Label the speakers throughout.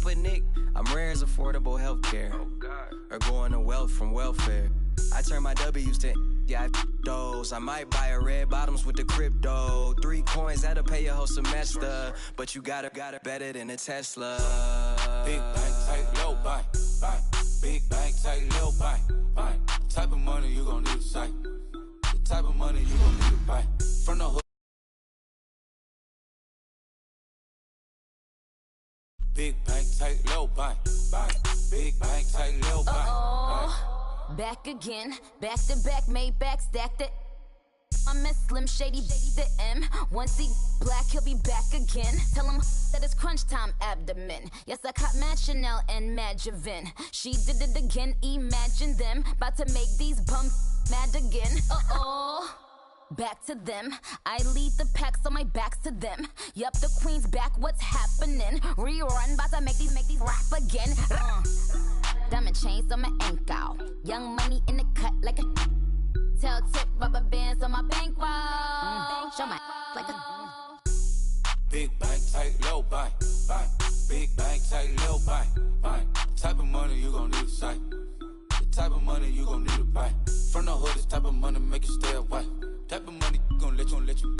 Speaker 1: a nick, I'm rare as affordable healthcare. Or going to wealth from welfare. I turn my W's to those. I might buy a red bottoms with the crypto. 3 coins, that'll pay your whole semester. But you gotta better than a Tesla.
Speaker 2: Big bank, tight, low buy. Big bank, tight, low buy. Type of money you gon' need to sight. The type of money you gon' need to buy. From the hood. Big bank, tight, low buy. Big bank, tight, low buy.
Speaker 3: Back again, back to back, made back, stacked it. I'm a Slim Shady, the M. Once he black, he'll be back again. Tell him that it's crunch time abdomen. Yes, I caught Mad Chanel and Mad Javin. She did it again, imagine them. About to make these bums mad again. Back to them. I lead the pack, so my back's to them. Yup, the queen's back, what's happening? Rerun, about to make these rap again. Diamond chains on my ankle. Young money in the cut like a tail tip, rubber bands on my bankroll. Show my like a
Speaker 2: big bank, tight, low buy. Big bank, tight, low buy. Type of money you gon' need to sight. The type of money you gon' need to buy. From the hood, this type of money make you stay away. Type of money gon' let you.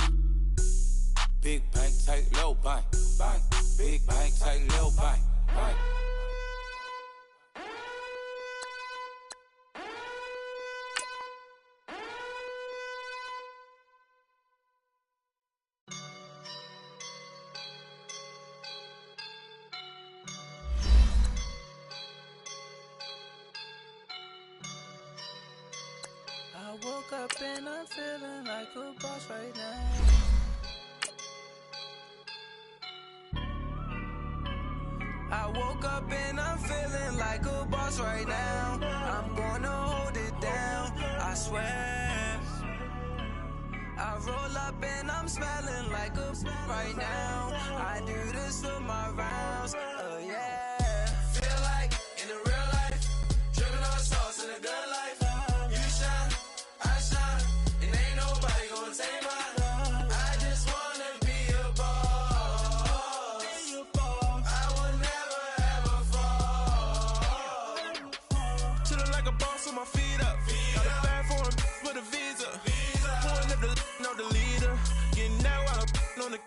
Speaker 2: Big bank, tight, low buy. Big bank, tight, low buy.
Speaker 4: I woke up and I'm feeling like a boss right now. I woke up and I'm feeling like a boss right now. I'm gonna hold it down, I swear. I roll up and I'm smelling like a right now. I do this for my rounds, yeah. Feel like in the real life, dripping on sauce in a good life. You shine, I shine, and ain't nobody gonna take mine. I just wanna be a boss. I will never ever fall. Chillin' like a boss with my feet up. Got a bag for with a visa. Pulling up the leader. Getting out while I'm on the.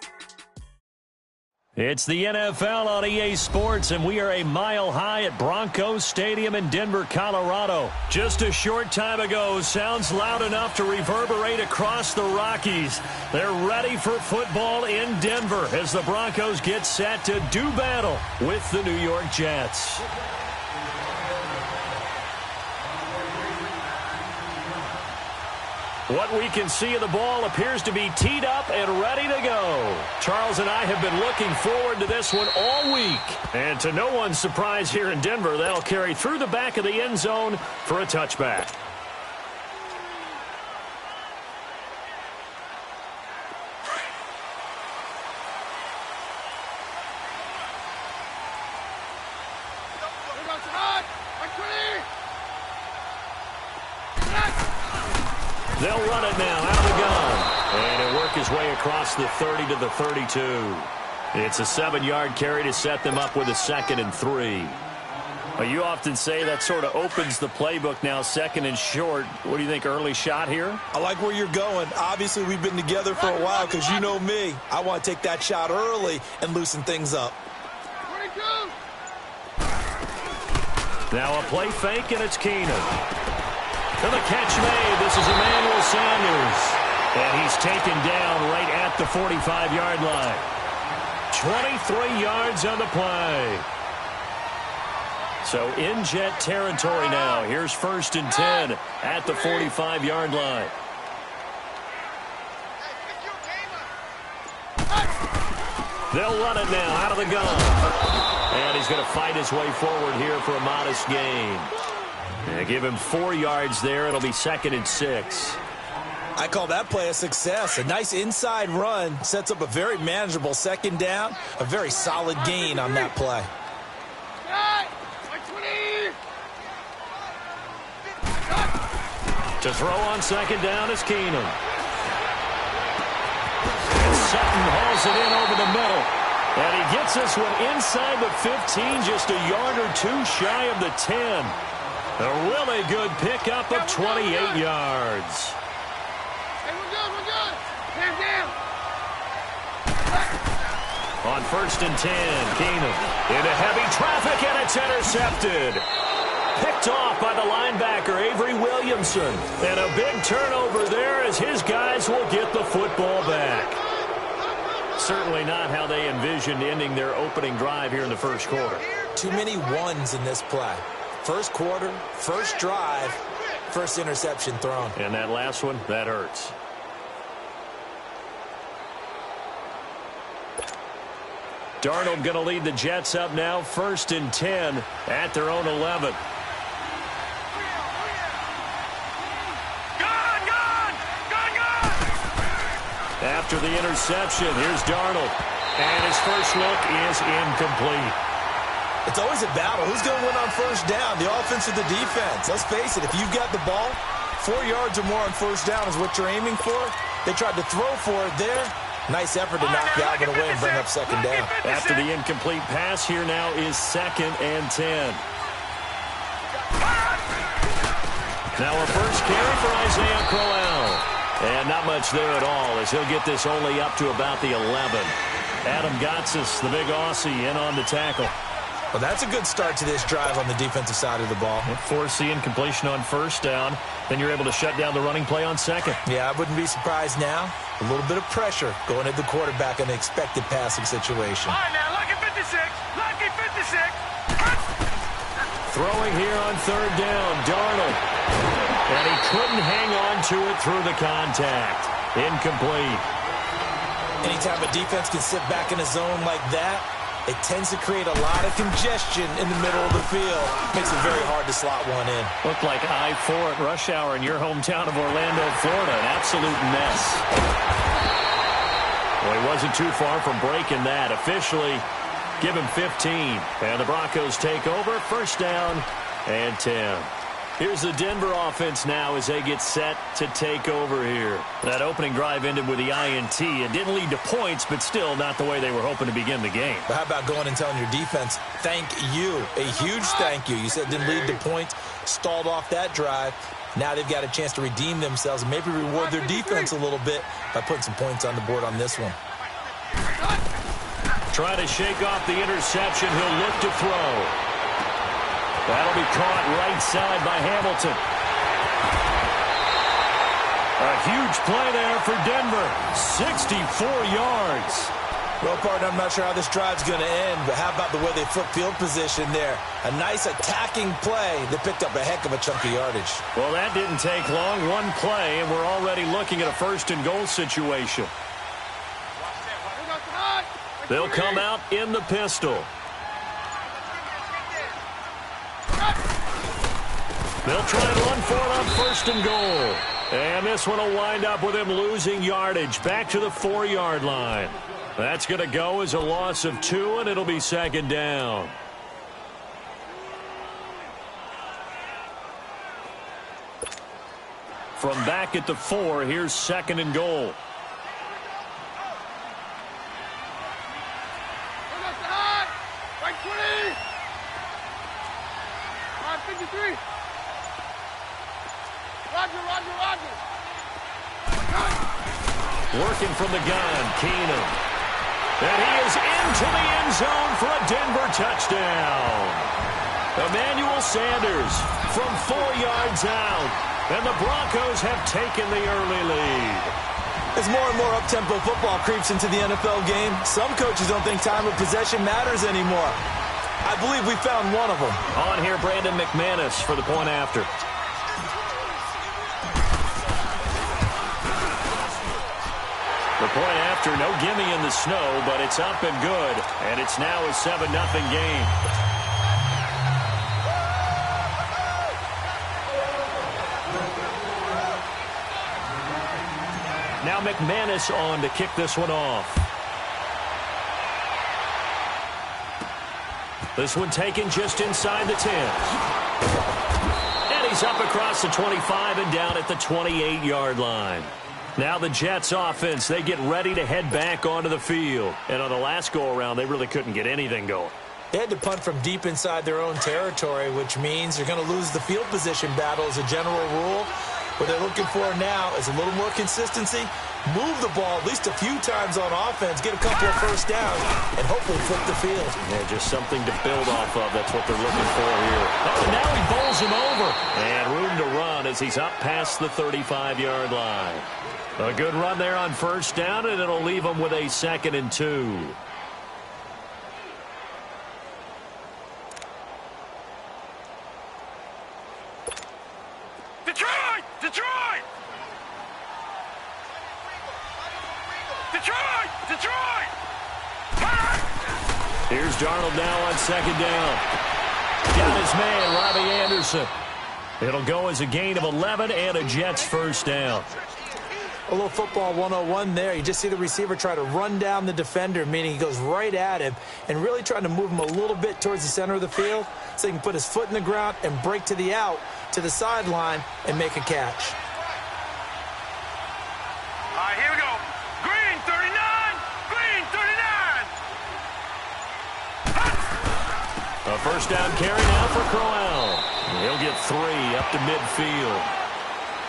Speaker 5: It's the NFL on EA Sports, and we are a mile high at Broncos Stadium in Denver, Colorado. Just a short time ago, sounds loud enough to reverberate across the Rockies. They're ready for football in Denver as the Broncos get set to do battle with the New York Jets. What we can see of the ball appears to be teed up and ready to go. Charles and I have been looking forward to this one all week. And to no one's surprise here in Denver, that'll carry through the back of the end zone for a touchback. They'll run it now out of the gun. And it'll work his way across the 30 to the 32. It's a 7-yard carry to set them up with a 2nd and 3. Well, you often say that sort of opens the playbook now, 2nd and short. What do you think, early shot here?
Speaker 6: I like where you're going. Obviously, we've been together for a while because you know me. I want to take that shot early and loosen things up.
Speaker 4: 22.
Speaker 5: Now a play fake, and it's Keenan. For the catch made, this is Emmanuel Sanders. And he's taken down right at the 45-yard line. 23 yards on the play. So in Jet territory now. Here's 1st and 10 at the 45-yard line. They'll run it now out of the gun. And he's going to fight his way forward here for a modest gain. And give him 4 yards there. It'll be 2nd and 6.
Speaker 6: I call that play a success. A nice inside run sets up a very manageable 2nd down. A very solid gain on that play.
Speaker 5: To throw on 2nd down is Keenan. And Sutton hauls it in over the middle. And he gets this one inside the 15, just a yard or two shy of the 10. A really good pickup of 28 yards.
Speaker 7: Hey, we're good. Hands down.
Speaker 5: On 1st and 10, Keenum into heavy traffic, and it's intercepted. Picked off by the linebacker, Avery Williamson. And a big turnover there as his guys will get the football back. Certainly not how they envisioned ending their opening drive here in the first quarter.
Speaker 6: Too many ones in this play. First quarter, first drive, first interception thrown.
Speaker 5: And that last one, that hurts. Darnold going to lead the Jets up now, 1st and 10 at their own 11. After the interception, here's Darnold. And his first look is incomplete.
Speaker 6: It's always a battle. Who's going to win on first down, the offense or the defense? Let's face it, if you've got the ball, 4 yards or more on first down is what you're aiming for. They tried to throw for it there. Nice effort to knock Galvin away and bring up second down.
Speaker 5: After the incomplete pass, here now is 2nd and 10. Now a first carry for Isaiah Crowell. And not much there at all as he'll get this only up to about the 11. Adam Gotsis, the big Aussie, in on the tackle.
Speaker 6: Well, that's a good start to this drive on the defensive side of the ball.
Speaker 5: Force the incompletion on first down. Then you're able to shut down the running play on second.
Speaker 6: Yeah, I wouldn't be surprised now. A little bit of pressure going at the quarterback in an expected passing situation.
Speaker 7: All right, now, lucky 56. Lucky 56.
Speaker 5: Throwing here on 3rd down, Darnold. And he couldn't hang on to it through the contact. Incomplete.
Speaker 6: Anytime a defense can sit back in a zone like that, it tends to create a lot of congestion in the middle of the field. Makes it very hard to slot one in.
Speaker 5: Looked like I-4 at rush hour in your hometown of Orlando, Florida. An absolute mess. Well, he wasn't too far from breaking that. Officially, give him 15. And the Broncos take over. 1st down and 10. Here's the Denver offense now as they get set to take over here. That opening drive ended with the INT. It didn't lead to points, but still not the way they were hoping to begin the game.
Speaker 6: But how about going and telling your defense, thank you, a huge thank you. You said it didn't lead to points, stalled off that drive. Now they've got a chance to redeem themselves and maybe reward their defense a little bit by putting some points on the board on this one.
Speaker 5: Try to shake off the interception. He'll look to throw. That'll be caught right side by Hamilton. A huge play there for Denver. 64 yards.
Speaker 6: Well, partner, I'm not sure how this drive's going to end, but how about the way they flip field position there? A nice attacking play that picked up a heck of a chunk of yardage.
Speaker 5: Well, that didn't take long. One play, and we're already looking at a 1st and goal situation. They'll come out in the pistol. They'll try and run for it on 1st and goal. And this one will wind up with him losing yardage back to the 4-yard line. That's going to go as a loss of 2, and it'll be 2nd down. From back at the 4, here's 2nd and goal.
Speaker 7: Right 20. All right, 53. Roger.
Speaker 5: Working from the gun, Keenum. And he is into the end zone for a Denver touchdown. Emmanuel Sanders from 4 yards out. And the Broncos have taken the early lead.
Speaker 6: As more and more up-tempo football creeps into the NFL game, some coaches don't think time of possession matters anymore. I believe we found one of them.
Speaker 5: On here, Brandon McManus for the point after. The point after, no gimme in the snow, but it's up and good. And it's now a 7-0 game. Now McManus on to kick this one off. This one taken just inside the 10. And he's up across the 25 and down at the 28-yard line. Now the Jets offense, they get ready to head back onto the field. And on the last go-around, they really couldn't get anything going.
Speaker 6: They had to punt from deep inside their own territory, which means they're going to lose the field position battle as a general rule. What they're looking for now is a little more consistency, move the ball at least a few times on offense, get a couple of first downs, and hopefully flip the field.
Speaker 5: Yeah, just something to build off of. That's what they're looking for here. Oh, now he bowls him over. And room to run as he's up past the 35-yard line. A good run there on first down, and it'll leave him with a 2nd and 2.
Speaker 7: Detroit! Detroit! Detroit! Detroit!
Speaker 5: Here's Darnold now on 2nd down. Got his man, Robbie Anderson. It'll go as a gain of 11 and a Jets first down.
Speaker 6: A little football 101 there. You just see the receiver try to run down the defender, meaning he goes right at him and really trying to move him a little bit towards the center of the field so he can put his foot in the ground and break to the out, to the sideline, and make a catch.
Speaker 7: All right, here we go. Green 39! Green 39!
Speaker 5: A first down carry now for Crowell. He'll get 3 up to midfield.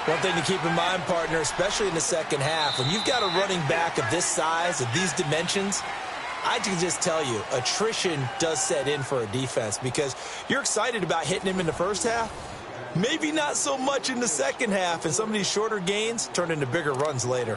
Speaker 6: One thing to keep in mind, partner, especially in the second half, when you've got a running back of this size, of these dimensions, I can just tell you, attrition does set in for a defense because you're excited about hitting him in the first half. Maybe not so much in the second half, and some of these shorter gains turn into bigger runs later.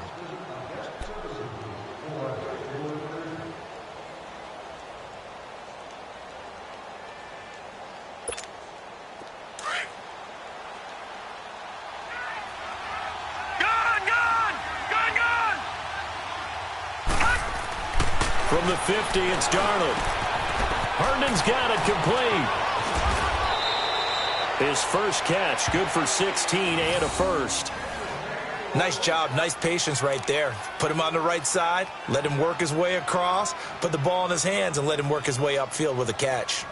Speaker 5: From the 50, it's Darnold. Herndon's got it complete. His first catch, good for 16 and a first.
Speaker 6: Nice job, nice patience right there. Put him on the right side, let him work his way across, put the ball in his hands, and let him work his way upfield with a catch.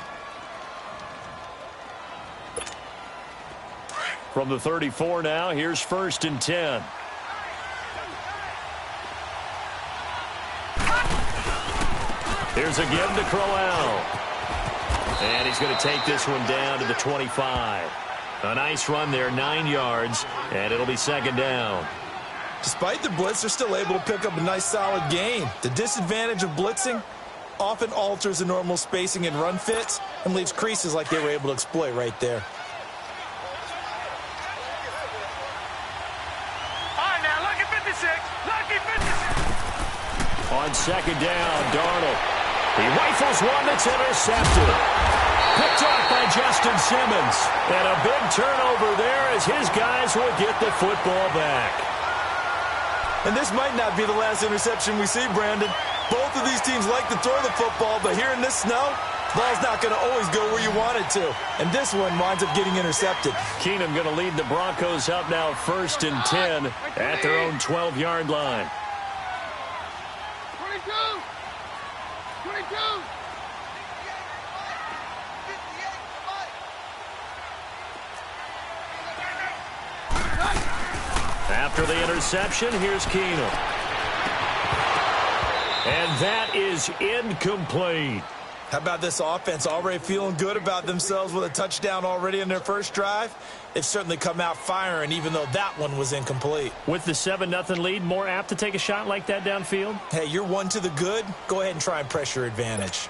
Speaker 5: From the 34 now, here's 1st and 10. Here's a give to Crowell. And he's going to take this one down to the 25. A nice run there, 9 yards, and it'll be 2nd down.
Speaker 6: Despite the blitz, they're still able to pick up a nice solid gain. The disadvantage of blitzing often alters the normal spacing and run fits and leaves creases like they were able to exploit right there.
Speaker 7: All right, now, lucky 56. Lucky 56.
Speaker 5: On 2nd down, Darnold. He rifles one that's intercepted. Picked off by Justin Simmons. And a big turnover there as his guys will get the football back.
Speaker 6: And this might not be the last interception we see, Brandon. Both of these teams like to throw the football, but here in this snow, ball's not going to always go where you want it to. And this one winds up getting intercepted.
Speaker 5: Keenum going to lead the Broncos up now 1st and 10 at their own 12-yard line.
Speaker 7: 22. 22.
Speaker 5: After the interception, here's Keenum. And that is incomplete.
Speaker 6: How about this offense already feeling good about themselves with a touchdown already in their first drive? They've certainly come out firing, even though that one was incomplete.
Speaker 5: With the 7-0 lead, more apt to take a shot like that downfield?
Speaker 6: Hey, you're one to the good. Go ahead and try and press your advantage.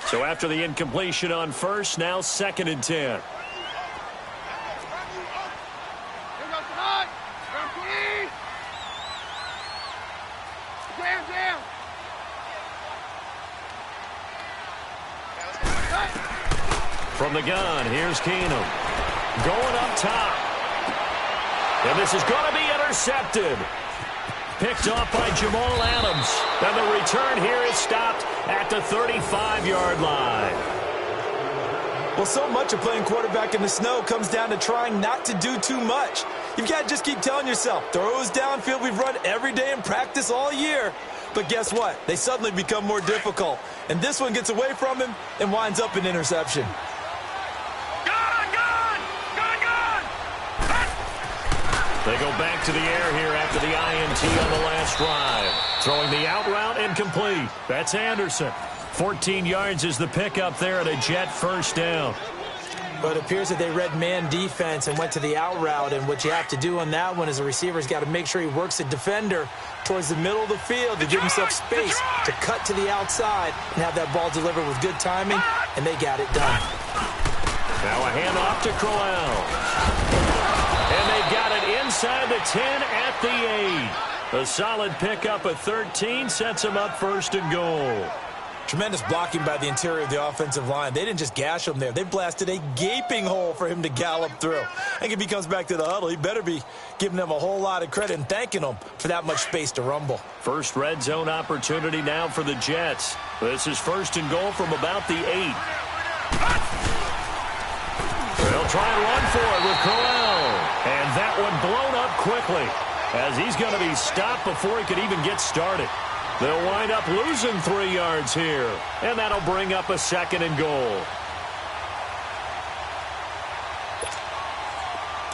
Speaker 5: So after the incompletion on first, now 2nd and 10. From the gun, here's Keenum. Going up top. And this is going to be intercepted. Picked off by Jamal Adams. And the return here is stopped at the 35-yard line.
Speaker 6: Well, so much of playing quarterback in the snow comes down to trying not to do too much. You've got to just keep telling yourself, throws downfield we've run every day in practice all year. But guess what? They suddenly become more difficult. And this one gets away from him and winds up an interception.
Speaker 5: They go back to the air here after the INT on the last drive. Throwing the out route incomplete. That's Anderson. 14 yards is the pickup there at a Jet first down.
Speaker 6: But it appears that they read man defense and went to the out route. And what you have to do on that one is a receiver's got to make sure he works the defender towards the middle of the field to give himself space to cut to the outside and have that ball delivered with good timing, and they got it done.
Speaker 5: Now a handoff to Crowell. And they got it inside the 10 at the 8. A solid pickup of 13 sets them up first and goal.
Speaker 6: Tremendous blocking by the interior of the offensive line. They didn't just gash him there. They blasted a gaping hole for him to gallop through. I think if he comes back to the huddle, he better be giving them a whole lot of credit and thanking them for that much space to rumble.
Speaker 5: First red zone opportunity now for the Jets. This is first and goal from about the 8. They'll try and run for it with Crowell. And that one blown up quickly as he's going to be stopped before he could even get started. They'll wind up losing 3 yards here, and that'll bring up a second and goal.
Speaker 7: All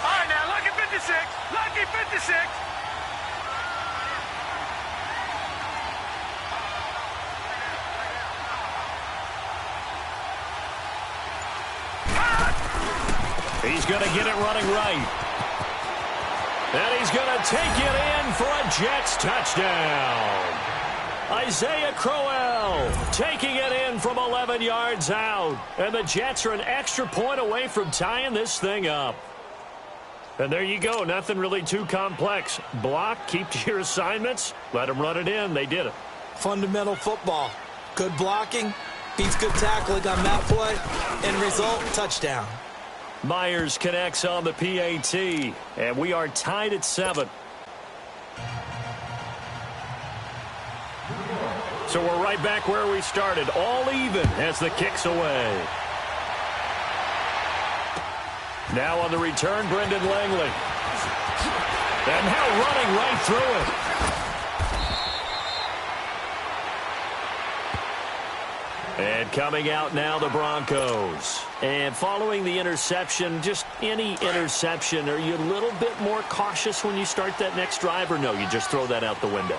Speaker 7: right, now, lucky 56. Lucky 56.
Speaker 5: He's going to get it running right. And he's going to take it in for a Jets touchdown. Isaiah Crowell taking it in from 11 yards out. And the Jets are an extra point away from tying this thing up. And there you go. Nothing really too complex. Block, keep to your assignments, let them run it in. They did it.
Speaker 6: Fundamental football. Good blocking, beats good tackling on that play. End result, touchdown.
Speaker 5: Myers connects on the PAT. And we are tied at 7. So we're right back where we started, all even as the kick's away. Now on the return, Brendan Langley. And now running right through it. And coming out now, the Broncos. And following the interception, just any interception, are you a little bit more cautious when you start that next drive, or no, you just throw that out the window?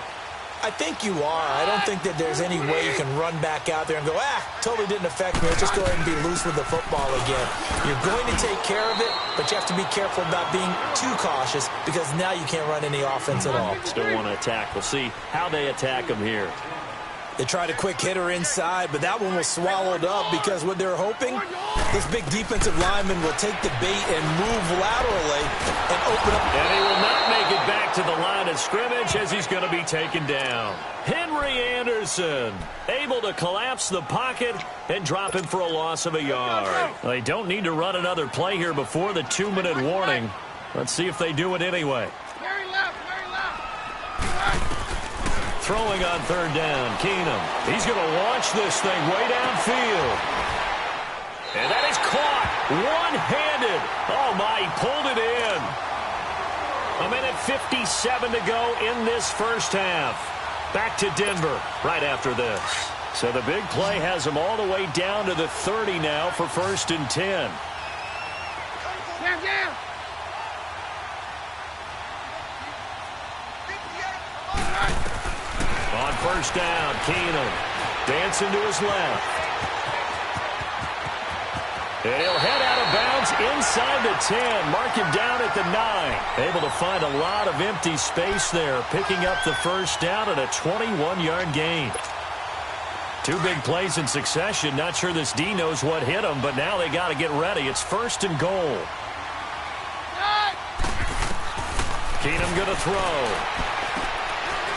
Speaker 6: I think you are. I don't think that there's any way you can run back out there and go, totally didn't affect me. Just go ahead and be loose with the football again. You're going to take care of it, but you have to be careful about being too cautious because now you can't run any offense at all.
Speaker 5: Still want to attack. We'll see how they attack them here.
Speaker 6: They tried a quick hitter inside, but that one was swallowed up because what they're hoping, this big defensive lineman will take the bait and move laterally and open up.
Speaker 5: And he will not make it back to the line of scrimmage as he's going to be taken down. Henry Anderson able to collapse the pocket and drop him for a loss of a yard. They don't need to run another play here before the 2-minute warning. Let's see if they do it anyway.
Speaker 7: Very left.
Speaker 5: Throwing on third down, Keenum. He's going to launch this thing way downfield. And that is caught one-handed. Oh, my, he pulled it in. 1:57 to go in this first half. Back to Denver right after this. So the big play has them all the way down to the 30 now for 1st and 10.
Speaker 7: Down.
Speaker 5: On first down, Keenum dancing to his left. And he'll head out of bounds inside the 10. Mark him down at the 9. Able to find a lot of empty space there, picking up the first down at a 21-yard gain. 2 big plays in succession. Not sure this D knows what hit him, but now they got to get ready. It's 1st and goal. Keenum going to throw.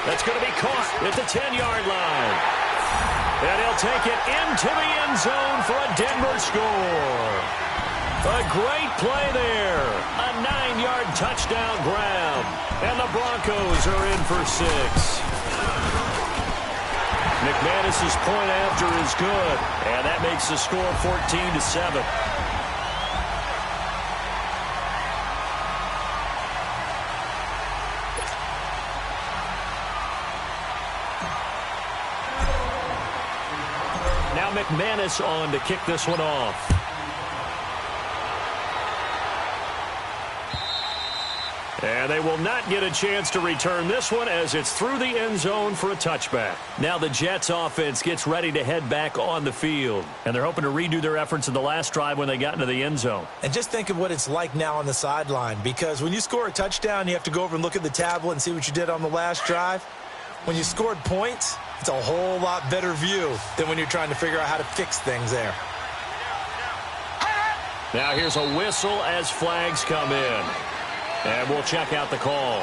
Speaker 5: That's going to be caught at the 10-yard line. And he'll take it into the end zone for a Denver score. A great play there. A 9-yard touchdown grab. And the Broncos are in for 6. McManus's point after is good. And that makes the score 14-7. Now McManus on to kick this one off. And they will not get a chance to return this one as it's through the end zone for a touchback. Now the Jets offense gets ready to head back on the field. And they're hoping to redo their efforts in the last drive when they got into the end zone.
Speaker 6: And just think of what it's like now on the sideline, because when you score a touchdown, you have to go over and look at the tablet and see what you did on the last drive. When you scored points, it's a whole lot better view than when you're trying to figure out how to fix things there.
Speaker 5: Now here's a whistle as flags come in. And we'll check out the call.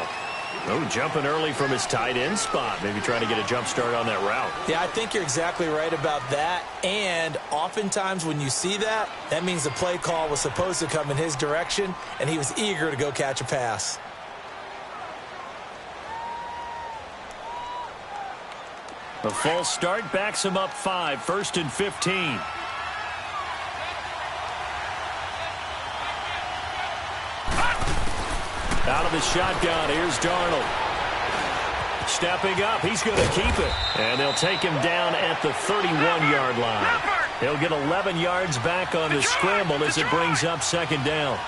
Speaker 5: Oh, jumping early from his tight end spot. Maybe trying to get a jump start on that route.
Speaker 6: Yeah, I think you're exactly right about that. And oftentimes when you see that, that means the play call was supposed to come in his direction, and he was eager to go catch a pass.
Speaker 5: The false start backs him up 5, 1st and 15. Out of the shotgun, here's Darnold. Stepping up, he's going to keep it. And they'll take him down at the 31-yard line. He'll get 11 yards back on the scramble as it brings up 2nd down.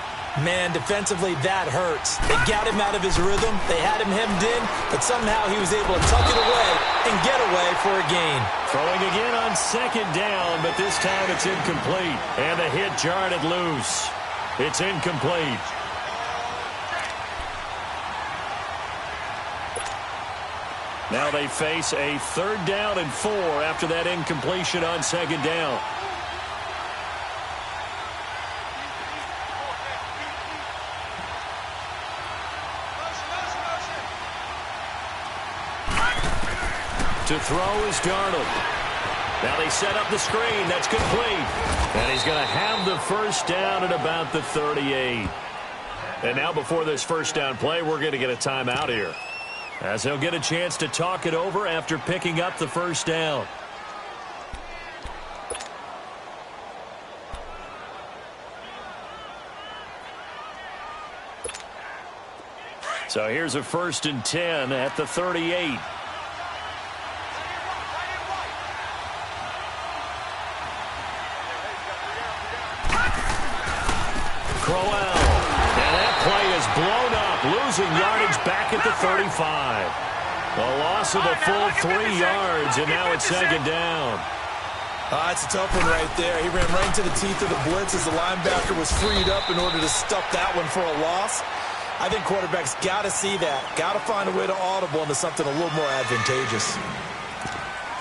Speaker 6: Man, defensively, that hurts. They got him out of his rhythm. They had him hemmed in, but somehow he was able to tuck it away and get away for a gain.
Speaker 5: Throwing again on 2nd down, but this time it's incomplete. And the hit jarred it loose. It's incomplete. Now they face a 3rd down and 4 after that incompletion on 2nd down. To throw is Darnold. Now they set up the screen. That's complete. And he's going to have the 1st down at about the 38. And now before this 1st down play, we're going to get a timeout here, as he'll get a chance to talk it over after picking up the 1st down. So here's a 1st and 10 at the 38. Crowell. And that play is blown up, losing yardage back at the 35. A loss of a full 3 yards, and now it's 2nd down.
Speaker 6: It's a tough one right there. He ran right into the teeth of the blitz as the linebacker was freed up in order to stuff that one for a loss. I think quarterbacks got to see that. Got to find a way to audible into something a little more advantageous.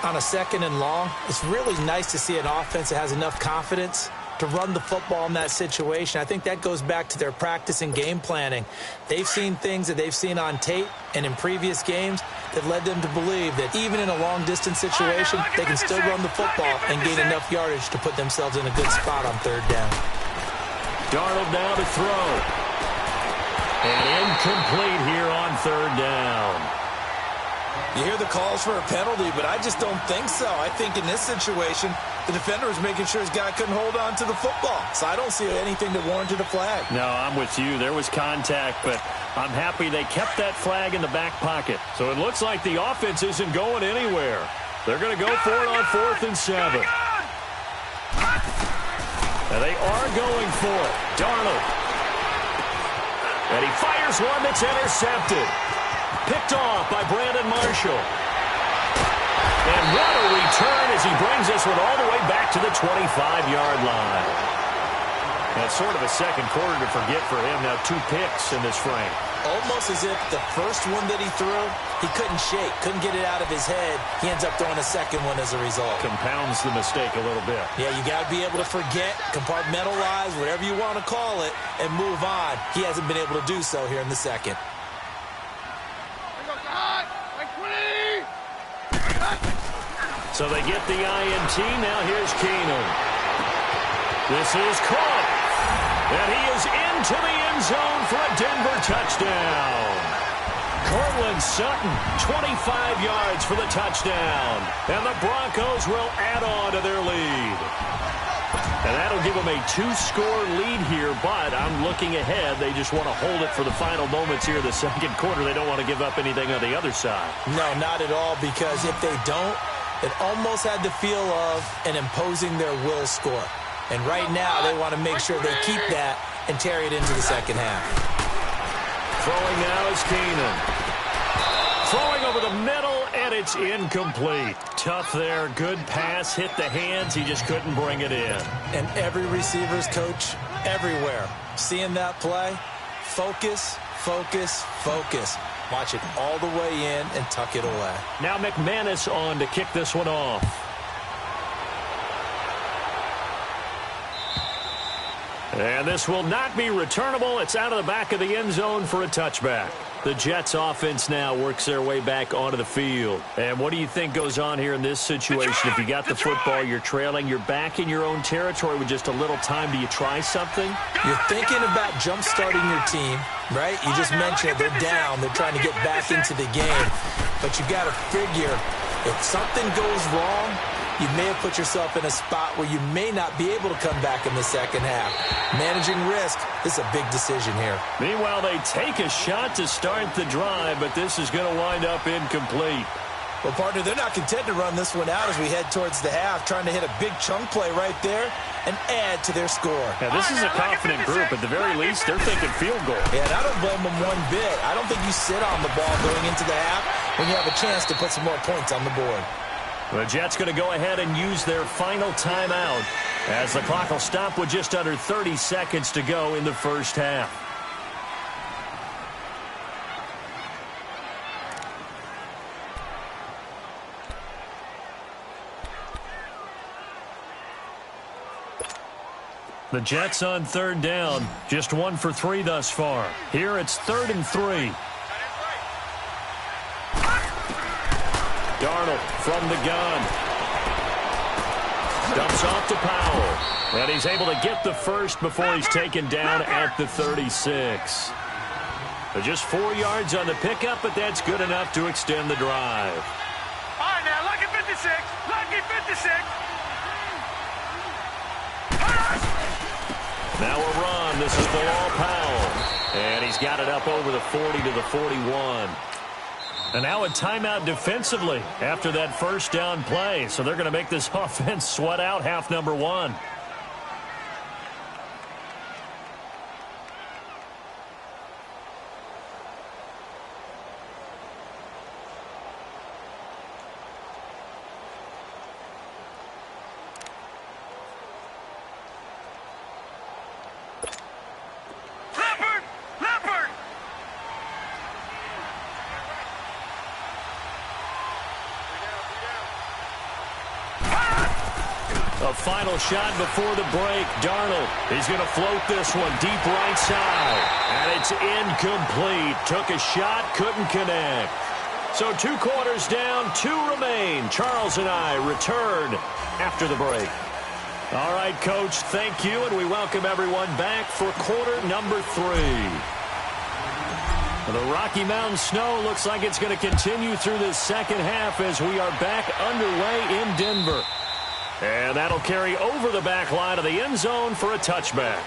Speaker 6: On a 2nd and long, it's really nice to see an offense that has enough confidence to run the football in that situation. I think that goes back to their practice and game planning. They've seen things that they've seen on tape and in previous games that led them to believe that even in a long-distance situation, they can still run the football and gain enough yardage to put themselves in a good spot on 3rd down.
Speaker 5: Darnold now to throw. And incomplete here on 3rd down.
Speaker 6: You hear the calls for a penalty, but I just don't think so. I think in this situation, the defender was making sure his guy couldn't hold on to the football. So I don't see anything that warranted a flag.
Speaker 5: No, I'm with you. There was contact, but I'm happy they kept that flag in the back pocket. So it looks like the offense isn't going anywhere. They're going to go for it on 4th and 7. And they are going for it. Darnold. And he fires one that's intercepted. Picked off by Brandon Marshall. And what a return as he brings this one all the way back to the 25-yard line. That's sort of a second quarter to forget for him. Now 2 picks in this frame.
Speaker 6: Almost as if the first one that he threw, he couldn't shake, couldn't get it out of his head. He ends up throwing a second one as a result.
Speaker 5: Compounds the mistake a little bit.
Speaker 6: Yeah, you got to be able to forget, compartmentalize, whatever you want to call it, and move on. He hasn't been able to do so here in the 2nd.
Speaker 5: So they get the INT. Now here's Keenum. This is caught. And he is into the end zone for a Denver touchdown. Cortland Sutton, 25 yards for the touchdown. And the Broncos will add on to their lead. And that'll give them a 2-score lead here, but I'm looking ahead. They just want to hold it for the final moments here in the 2nd quarter. They don't want to give up anything on the other side.
Speaker 6: No, not at all, because if they don't, it almost had the feel of an imposing their will score. And right now, they want to make sure they keep that and carry it into the 2nd half.
Speaker 5: Throwing now is Keenan. Throwing over the middle, and it's incomplete. Tough there. Good pass. Hit the hands. He just couldn't bring it in.
Speaker 6: And every receiver's coach everywhere. Seeing that play, focus, focus, focus. Watch it all the way in and tuck it away.
Speaker 5: Now McManus on to kick this one off. And this will not be returnable. It's out of the back of the end zone for a touchback. The Jets offense now works their way back onto the field. And what do you think goes on here in this situation? If you got the football, you're trailing, you're back in your own territory with just a little time. Do you try something?
Speaker 6: You're thinking about jump-starting your team, right? You just mentioned they're down. They're trying to get back into the game. But you got to figure if something goes wrong, you may have put yourself in a spot where you may not be able to come back in the second half. Managing risk is a big decision here.
Speaker 5: Meanwhile, they take a shot to start the drive, but this is going to wind up incomplete.
Speaker 6: Well, partner, they're not content to run this one out as we head towards the half, trying to hit a big chunk play right there and add to their score.
Speaker 5: Now, this is a confident group. At the very least, they're thinking field goal.
Speaker 6: Yeah, and I don't blame them one bit. I don't think you sit on the ball going into the half when you have a chance to put some more points on the board.
Speaker 5: The Jets going to go ahead and use their final timeout as the clock will stop with just under 30 seconds to go in the first half. The Jets on third down, just 1 for 3 thus far. Here it's 3rd and 3. Darnold from the gun. Dumps off to Powell. And he's able to get the first before he's taken down at the 36. But just 4 yards on the pickup, but that's good enough to extend the drive.
Speaker 7: All right, now, lucky 56. Lucky 56.
Speaker 5: Now a run. This is Bilal Powell. And he's got it up over the 40 to the 41. And now a timeout defensively after that first down play. So they're going to make this offense sweat out half number 1. A final shot before the break. Darnold, he's going to float this one deep right side. And it's incomplete. Took a shot, couldn't connect. So 2 quarters down, 2 remain. Charles and I return after the break. All right, Coach, thank you, and we welcome everyone back for quarter number 3. The Rocky Mountain snow looks like it's going to continue through the second half as we are back underway in Denver. And that'll carry over the back line of the end zone for a touchback.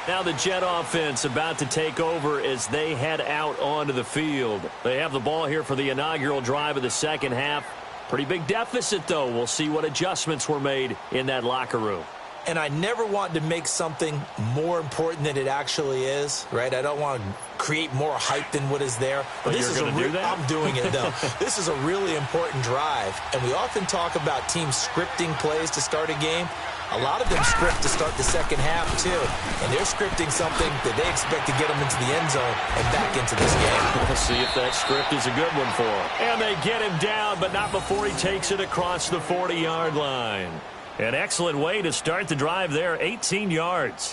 Speaker 5: Now the Jet offense about to take over as they head out onto the field. They have the ball here for the inaugural drive of the second half. Pretty big deficit, though. We'll see what adjustments were made in that locker room.
Speaker 6: And I never want to make something more important than it actually is, right? I don't want to create more hype than what is there.
Speaker 5: But this you're going to do that?
Speaker 6: I'm doing it, though. This is a really important drive. And we often talk about teams scripting plays to start a game. A lot of them script to start the second half, too. And they're scripting something that they expect to get them into the end zone and back into this game.
Speaker 5: We'll see if that script is a good one for them. And they get him down, but not before he takes it across the 40-yard line. An excellent way to start the drive there, 18 yards.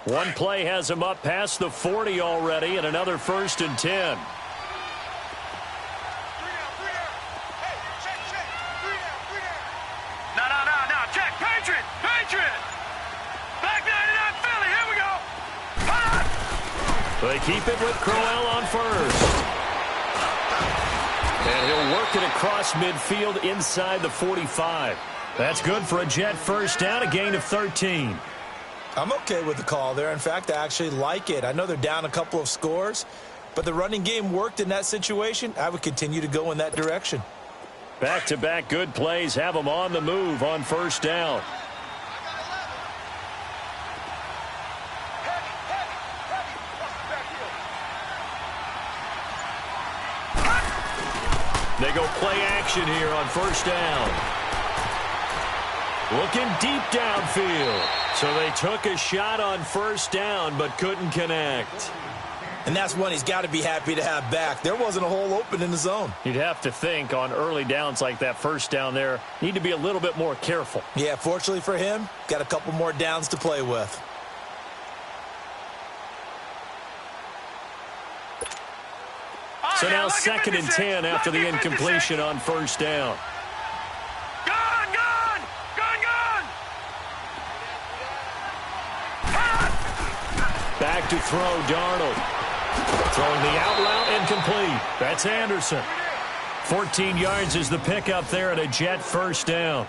Speaker 5: One play has him up past the 40 already, and another 1st and 10.
Speaker 7: No, check, Patriot. Back 99 Philly, here we go.
Speaker 5: They keep it with Crowell on first. And he'll work it across midfield inside the 45. That's good for a Jet first down, a gain of 13.
Speaker 6: I'm okay with the call there. In fact, I actually like it. I know they're down a couple of scores, but the running game worked in that situation. I would continue to go in that direction.
Speaker 5: Back-to-back good plays have them on the move on first down. They go play action here on first down. Looking deep downfield. So they took a shot on first down but couldn't connect.
Speaker 6: And that's one he's got to be happy to have back. There wasn't a hole open in the zone.
Speaker 5: You'd have to think on early downs like that first down there, need to be a little bit more careful.
Speaker 6: Yeah, fortunately for him, got a couple more downs to play with.
Speaker 5: So now 2nd and 10 after the incompletion on first down.
Speaker 7: Gone, gone, gone, gone.
Speaker 5: Back to throw, Darnold. Throwing the out route incomplete. That's Anderson. 14 yards is the pickup there at a Jet first down.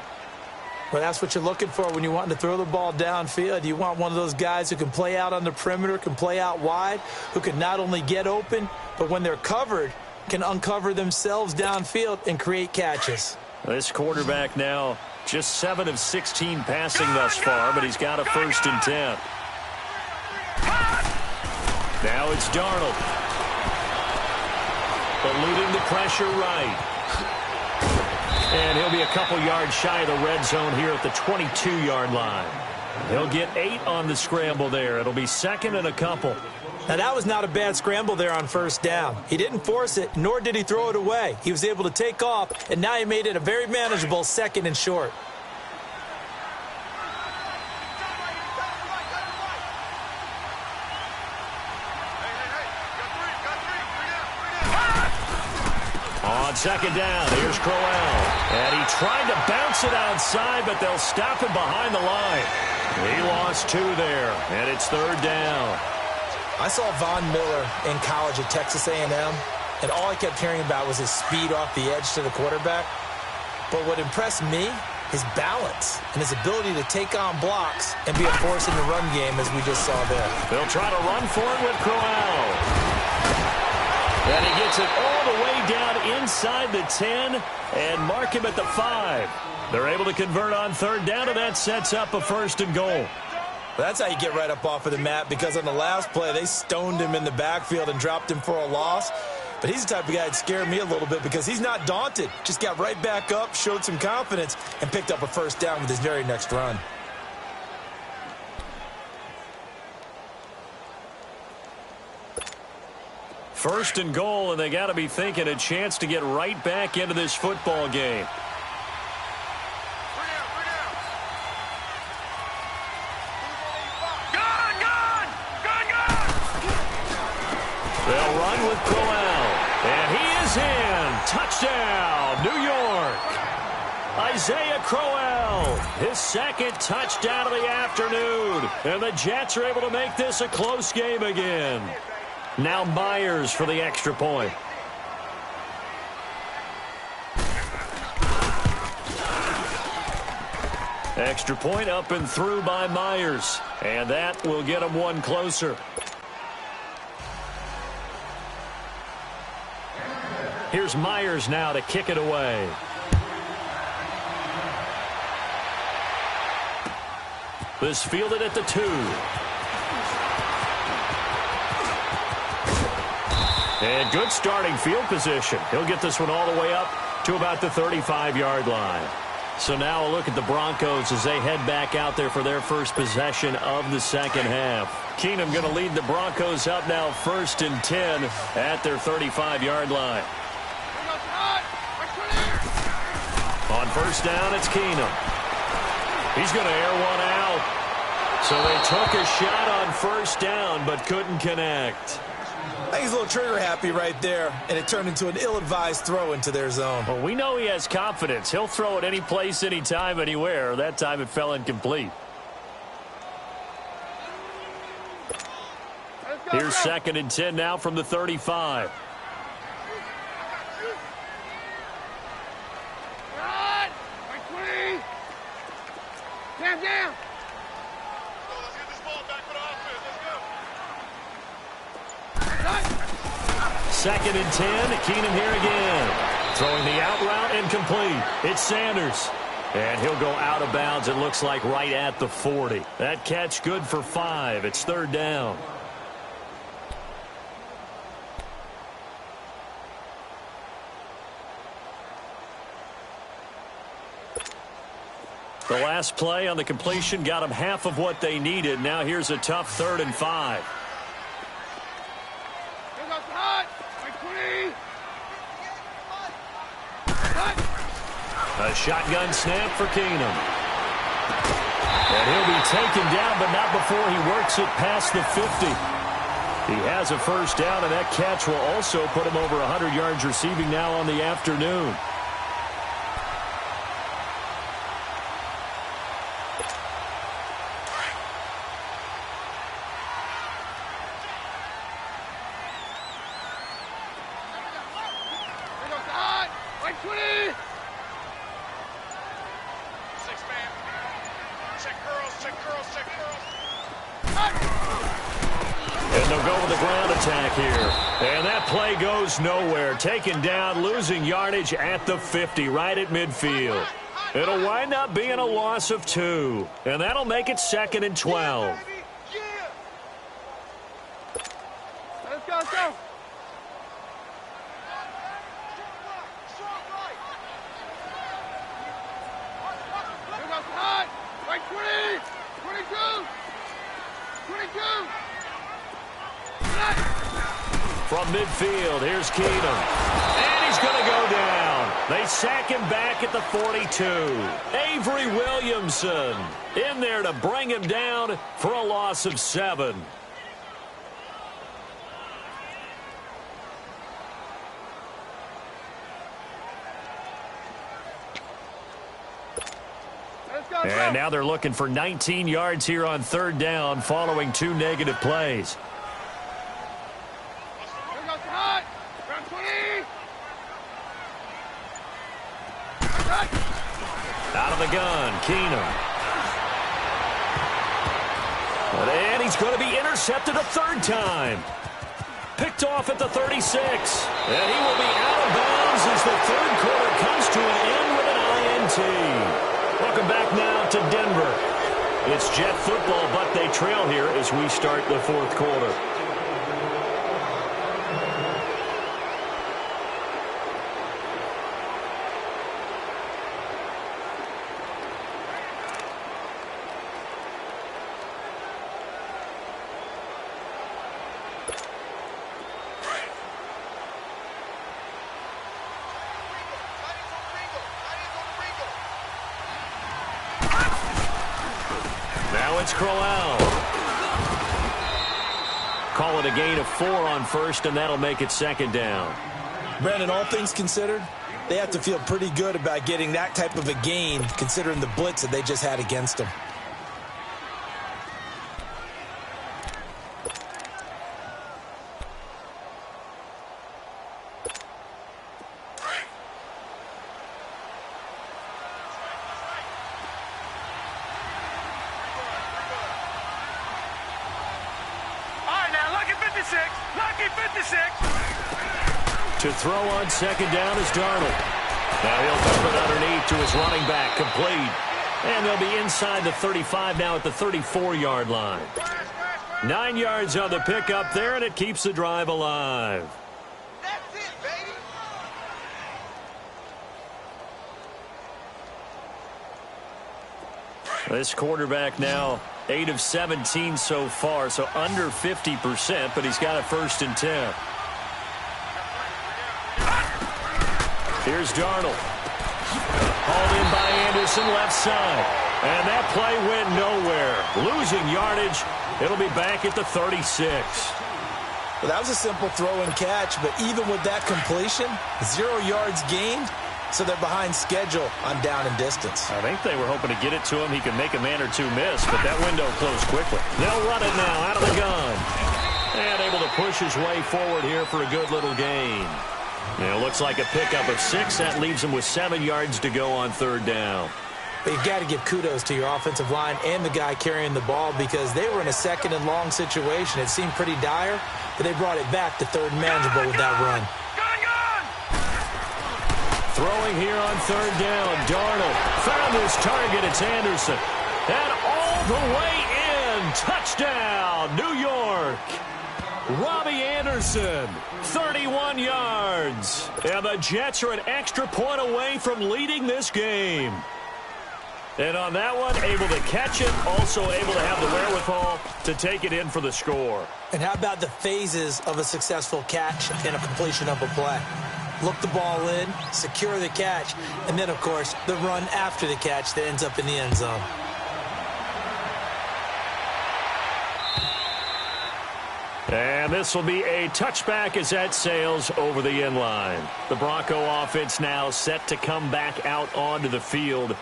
Speaker 6: Well, that's what you're looking for when you want to throw the ball downfield. You want one of those guys who can play out on the perimeter, can play out wide, who can not only get open, but when they're covered, can uncover themselves downfield and create catches.
Speaker 5: This quarterback now just 7 of 16 passing thus far, but he's got a 1st and 10. Now it's Darnold. Eluding the pressure right. And he'll be a couple yards shy of the red zone here at the 22-yard line. He'll get 8 on the scramble there. It'll be 2nd and a couple.
Speaker 6: Now, that was not a bad scramble there on first down. He didn't force it, nor did he throw it away. He was able to take off, and now he made it a very manageable 2nd and short.
Speaker 5: On 2nd down, here's Crowell. And he tried to bounce it outside, but they'll stop him behind the line. He lost 2 there, and it's 3rd down.
Speaker 6: I saw Von Miller in college at Texas A&M, and all I kept hearing about was his speed off the edge to the quarterback. But what impressed me, his balance and his ability to take on blocks and be a force in the run game, as we just saw there.
Speaker 5: They'll try to run for it with Crowell. And he gets it all the way down inside the 10 and mark him at the 5. They're able to convert on 3rd down, and that sets up a 1st and goal.
Speaker 6: That's how you get right up off of the mat, because on the last play, they stoned him in the backfield and dropped him for a loss. But he's the type of guy that scared me a little bit because he's not daunted. Just got right back up, showed some confidence, and picked up a 1st down with his very next run.
Speaker 5: First and goal, and they got to be thinking a chance to get right back into this football game. They'll run with Crowell, and he is in. Touchdown, New York. Isaiah Crowell, his 2nd touchdown of the afternoon. And the Jets are able to make this a close game again. Now Myers for the extra point. Extra point up and through by Myers. And that will get him 1 closer. Here's Myers now to kick it away. This fielded at the 2. And good starting field position. He'll get this one all the way up to about the 35-yard line. So now a look at the Broncos as they head back out there for their first possession of the 2nd half. Keenum going to lead the Broncos up now 1st and 10 at their 35-yard line. On first down, it's Keenum. He's going to air one out. So they took a shot on first down but couldn't connect.
Speaker 6: I think he's a little trigger happy right there, and it turned into an ill-advised throw into their zone.
Speaker 5: Well, we know he has confidence. He'll throw it any place, anytime, anywhere. That time it fell incomplete. Here's 2nd and 10 now from the 35.
Speaker 7: Down.
Speaker 5: 2nd and 10. Keenum here again. Throwing the out route incomplete. It's Sanders. And he'll go out of bounds, it looks like, right at the 40. That catch good for 5. It's 3rd down. The last play on the completion got them half of what they needed. Now here's a tough 3rd and 5. A shotgun snap for Keenum. And he'll be taken down, but not before he works it past the 50. He has a first down, and that catch will also put him over 100 yards receiving now on the afternoon. Nowhere, taken down, losing yardage at the 50, right at midfield. It'll wind up being a loss of 2, and that'll make it 2nd and 12.
Speaker 7: Let's go, let's go. Right 20, 22, 22.
Speaker 5: From midfield, here's Keenum. And he's going to go down. They sack him back at the 42. Avery Williamson in there to bring him down for a loss of 7. And now they're looking for 19 yards here on 3rd down following 2 negative plays. Out of the gun, Keenum. And he's going to be intercepted a 3rd time. Picked off at the 36. And he will be out of bounds as the 3rd quarter comes to an end with an INT. Welcome back now to Denver. It's Jet football, but they trail here as we start the 4th quarter. Crowell. Call it a gain of 4 on 1st, and that'll make it 2nd down.
Speaker 6: Brandon, all things considered, they have to feel pretty good about getting that type of a gain, considering the blitz that they just had against them.
Speaker 5: To throw on 2nd down is Darnold. Now he'll dump it underneath to his running back, complete. And they'll be inside the 35 now at the 34-yard line. 9 yards on the pickup there, and it keeps the drive alive.
Speaker 7: That's it, baby.
Speaker 5: This quarterback now 8 of 17 so far, so under 50%, but he's got a 1st and 10. Here's Darnold. Hauled in by Anderson, left side. And that play went nowhere. Losing yardage. It'll be back at the 36.
Speaker 6: Well, that was a simple throw and catch, but even with that completion, 0 yards gained, so they're behind schedule on down and distance.
Speaker 5: I think they were hoping to get it to him. He could make a man or two miss, but that window closed quickly. They'll run it now out of the gun. And able to push his way forward here for a good little gain. It looks like a pickup of 6. That leaves him with 7 yards to go on 3rd down.
Speaker 6: You've got to give kudos to your offensive line and the guy carrying the ball because they were in a 2nd and long situation. It seemed pretty dire, but they brought it back to 3rd and manageable with that run.
Speaker 5: Throwing here on 3rd down. Darnold found his target. It's Anderson. And all the way in. Touchdown, New York. Robbie Anderson, 31 yards. And the Jets are an extra point away from leading this game. And on that one, able to catch it, also able to have the wherewithal to take it in for the score.
Speaker 6: And how about the phases of a successful catch and a completion of a play? Look the ball in, secure the catch, and then, of course, the run after the catch that ends up in the end zone.
Speaker 5: And this will be a touchback as that sails over the end line. The Bronco offense now set to come back out onto the field.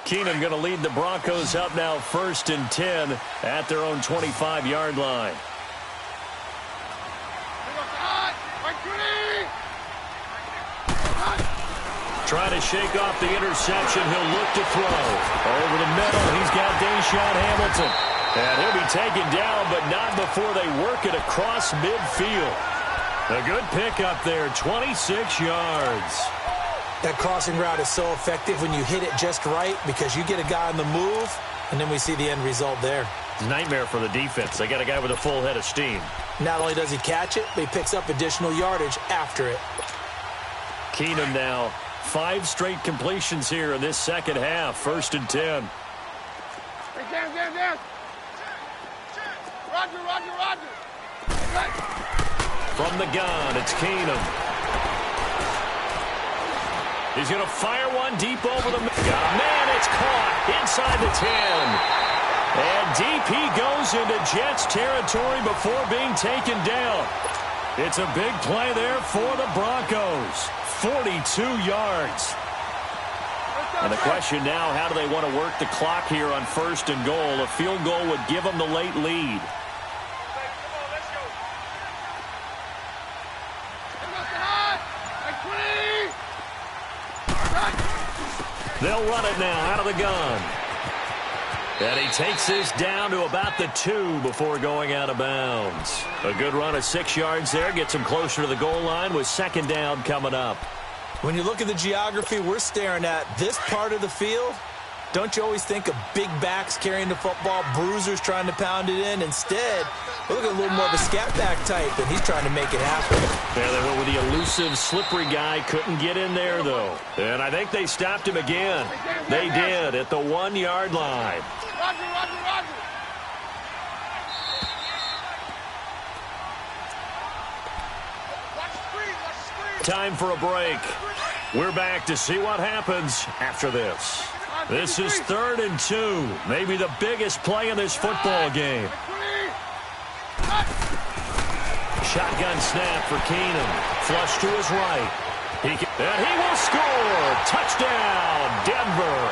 Speaker 5: Keenum going to lead the Broncos up now 1st and 10 at their own 25-yard line. Trying to shake off the interception. He'll look to throw. Over the middle, he's got Deshaun Hamilton. And he'll be taken down, but not before they work it across midfield. A good pickup there, 26 yards.
Speaker 6: That crossing route is so effective when you hit it just right because you get a guy on the move, and then we see the end result there.
Speaker 5: It's a nightmare for the defense. They got a guy with a full head of steam.
Speaker 6: Not only does he catch it, but he picks up additional yardage after it.
Speaker 5: Keenum now 5 straight completions here in this second half. 1st and 10.
Speaker 7: Down. Roger.
Speaker 5: From the gun, it's Keenum. He's going to fire one deep over the middle. Man, it's caught inside the 10. And deep he goes into Jets territory before being taken down. It's a big play there for the Broncos. 42 yards. And the question now, how do they want to work the clock here on 1st and goal? A field goal would give them the late lead. They'll run it now out of the gun. And he takes this down to about the 2 before going out of bounds. A good run of 6 yards there. Gets him closer to the goal line with 2nd down coming up.
Speaker 6: When you look at the geography we're staring at, this part of the field, don't you always think of big backs carrying the football, bruisers trying to pound it in? Instead, look at a little more of a scat back type, and he's trying to make it happen.
Speaker 5: Yeah, they went with the elusive, slippery guy. Couldn't get in there, though. And I think they stopped him again. They did at the 1-yard line.
Speaker 7: Roger.
Speaker 5: Time for a break. We're back to see what happens after this. This is 3rd and 2. Maybe the biggest play in this football game. Shotgun snap for Keenum. Flush to his right. And he will score. Touchdown, Denver.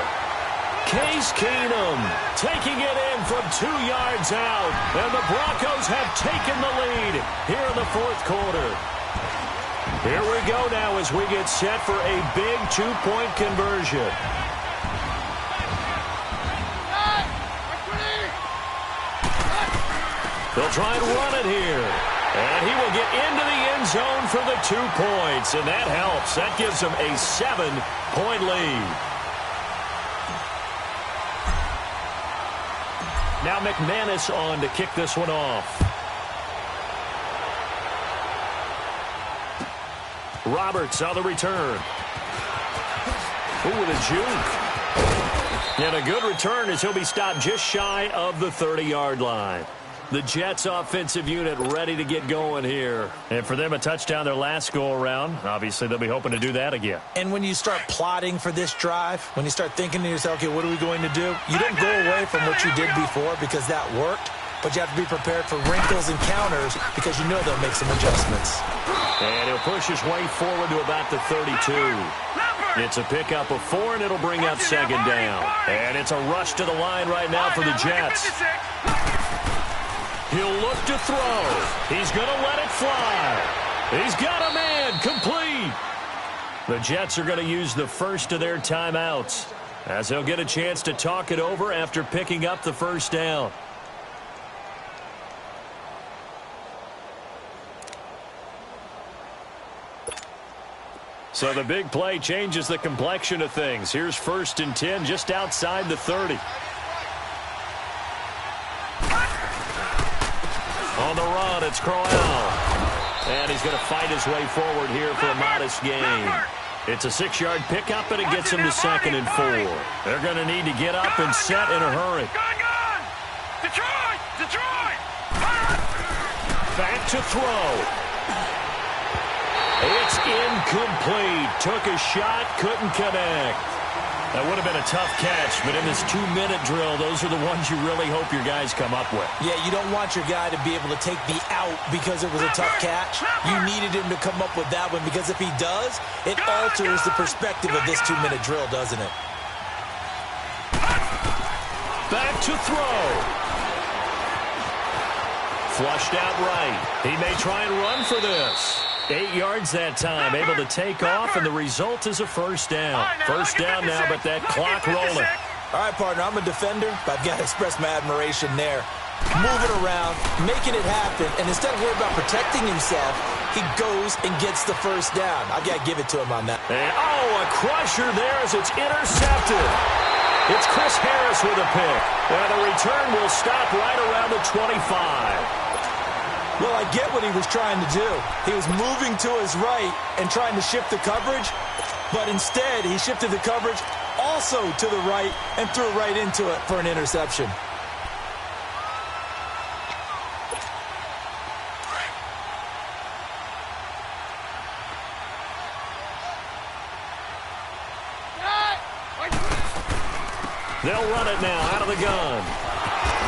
Speaker 5: Case Keenum taking it in from 2 yards out. And the Broncos have taken the lead here in the 4th quarter. Here we go now as we get set for a big 2-point conversion. They'll try and run it here. And he will get into the end zone for the 2 points. And that helps. That gives them a 7-point lead. Now McManus on to kick this one off. Roberts on the return. Ooh, with a juke. And a good return as he'll be stopped just shy of the 30-yard line. The Jets offensive unit ready to get going here. And for them, a touchdown their last go-around. Obviously, they'll be hoping to do that again.
Speaker 6: And when you start plotting for this drive, when you start thinking to yourself, okay, what are we going to do? You don't go away from what you did before because that worked. But you have to be prepared for wrinkles and counters because you know they'll make some adjustments.
Speaker 5: And he'll push his way forward to about the 32. It's a pickup of 4, and it'll bring up 2nd down. And it's a rush to the line right now for the Jets. He'll look to throw. He's going to let it fly. He's got a man complete. The Jets are going to use the first of their timeouts as they'll get a chance to talk it over after picking up the 1st down. So the big play changes the complexion of things. Here's 1st and 10 just outside the 30. On the run, it's Crowell. And he's going to fight his way forward here for a modest gain. It's a 6-yard pickup, and it gets him to 2nd and 4. They're going to need to get up and set in a hurry.
Speaker 7: Detroit! Detroit!
Speaker 5: Back to throw. It's incomplete. Took a shot, couldn't connect. That would have been a tough catch, but in this 2-minute drill, those are the ones you really hope your guys come up with.
Speaker 6: Yeah, you don't want your guy to be able to take the out because it was a tough catch. You needed him to come up with that one because if he does, it alters the perspective of this 2-minute drill, doesn't it?
Speaker 5: Back to throw. Flushed out right. He may try and run for this. 8 yards that time, able to take off, and the result is a first down. First down now, but that clock rolling.
Speaker 6: All right, partner, I'm a defender, but I've got to express my admiration there. Moving around, making it happen, and instead of worrying about protecting himself, he goes and gets the first down. I've got to give it to him on that.
Speaker 5: And, a crusher there as it's intercepted. It's Chris Harris with a pick. And the return will stop right around the 25.
Speaker 6: Well, I get what he was trying to do. He was moving to his right and trying to shift the coverage, but instead he shifted the coverage also to the right and threw right into it for an interception.
Speaker 5: They'll run it now out of the gun.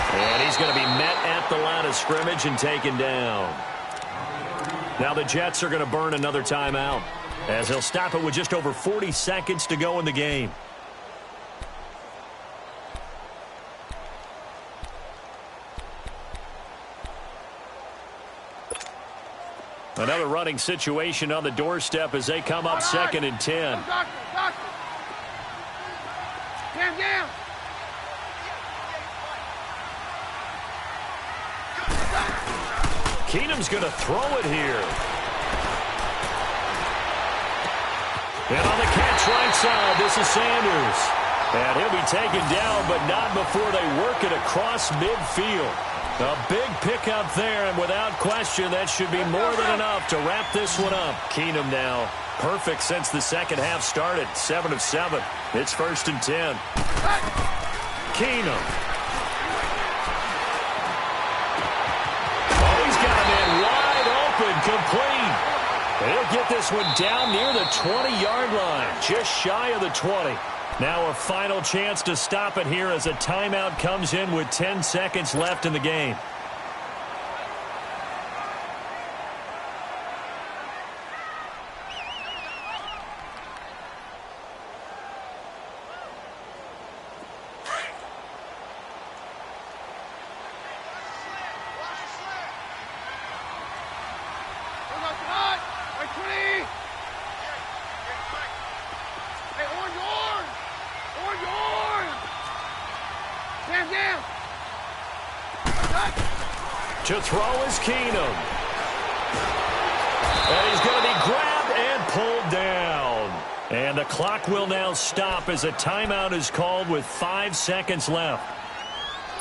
Speaker 5: And he's going to be met at the line of scrimmage and taken down. Now the Jets are going to burn another timeout as they'll stop it with just over 40 seconds to go in the game. Another running situation on the doorstep as they come up 2nd and 10.
Speaker 7: Down.
Speaker 5: Keenum's going to throw it here. And on the catch right side, this is Sanders. And he'll be taken down, but not before they work it across midfield. A big pickup there, and without question, that should be more than enough to wrap this one up. Keenum now perfect since the second half started. 7 of 7. It's 1st and 10. Keenum. Complete. He'll get this one down near the 20-yard line, just shy of the 20. Now a final chance to stop it here as a timeout comes in with 10 seconds left in the game. To throw is Keenum. And he's going to be grabbed and pulled down. And the clock will now stop as a timeout is called with 5 seconds left.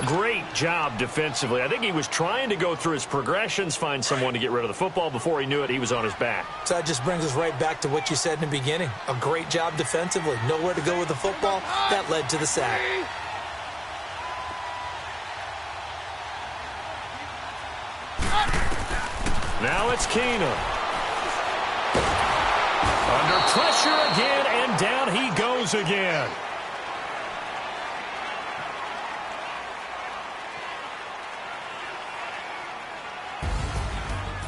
Speaker 5: Great job defensively. I think he was trying to go through his progressions, find someone to get rid of the football. Before he knew it, he was on his back.
Speaker 6: So that just brings us right back to what you said in the beginning. A great job defensively. Nowhere to go with the football. That led to the sack.
Speaker 5: Now it's Keenum. Under pressure again, and down he goes again.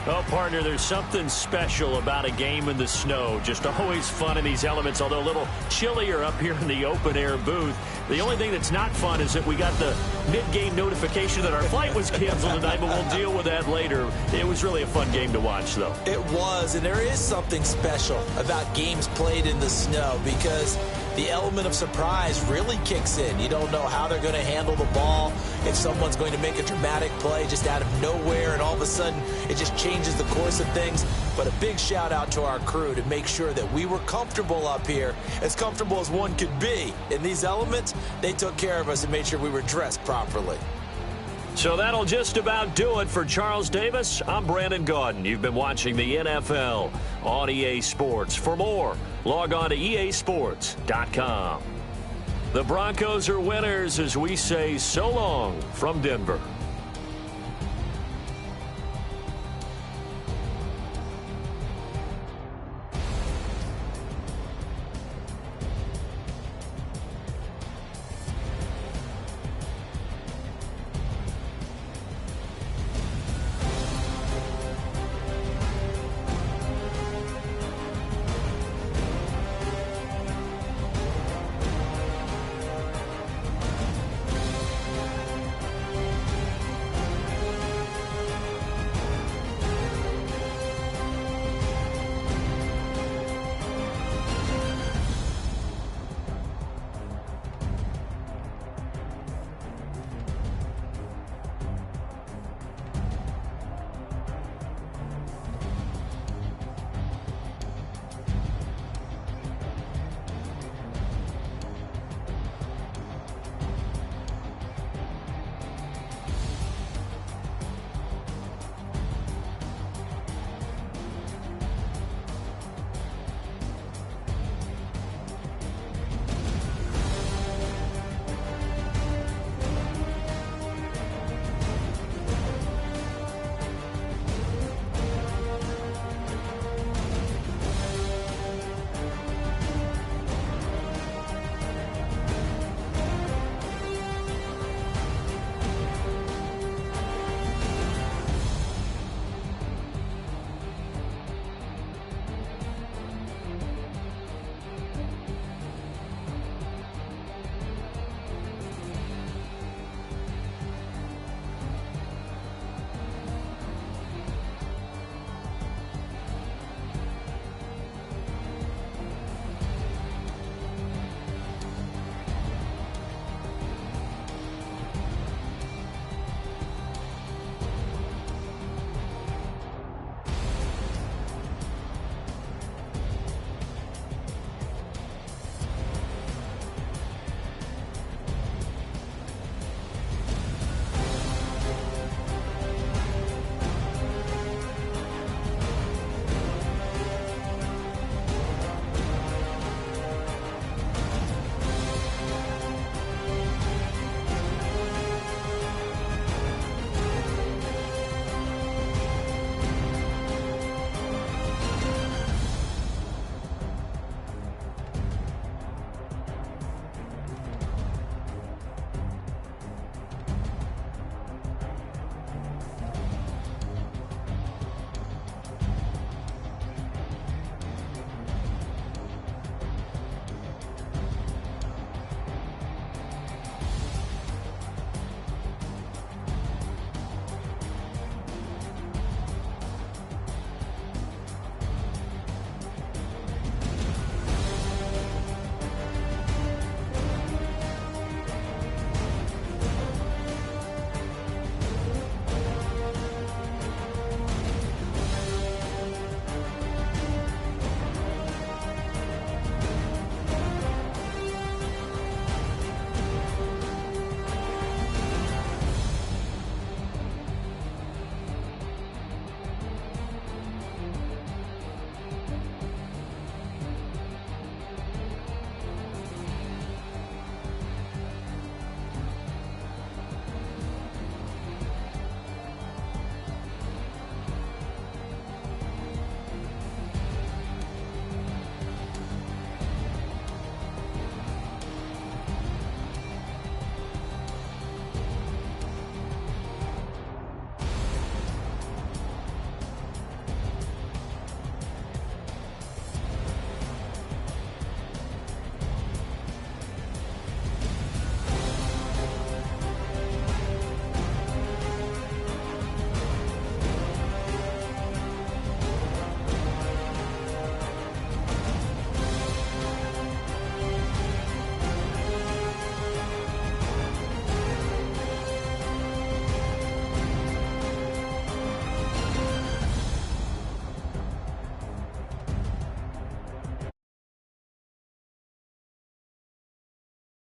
Speaker 5: Oh, partner, there's something special about a game in the snow. Just always fun in these elements, although a little chillier up here in the open-air booth. The only thing that's not fun is that we got the mid-game notification that our flight was canceled tonight, but we'll deal with that later. It was really a fun game to watch, though.
Speaker 6: It was, and there is something special about games played in the snow because the element of surprise really kicks in. You don't know how they're going to handle the ball, if someone's going to make a dramatic play just out of nowhere, and all of a sudden it just changes the course of things. But a big shout out to our crew to make sure that we were comfortable up here, as comfortable as one could be. In these elements, they took care of us and made sure we were dressed properly.
Speaker 5: So that'll just about do it for Charles Davis. I'm Brandon Gaudin. You've been watching the NFL on EA Sports. For more, log on to easports.com. The Broncos are winners as we say so long from Denver.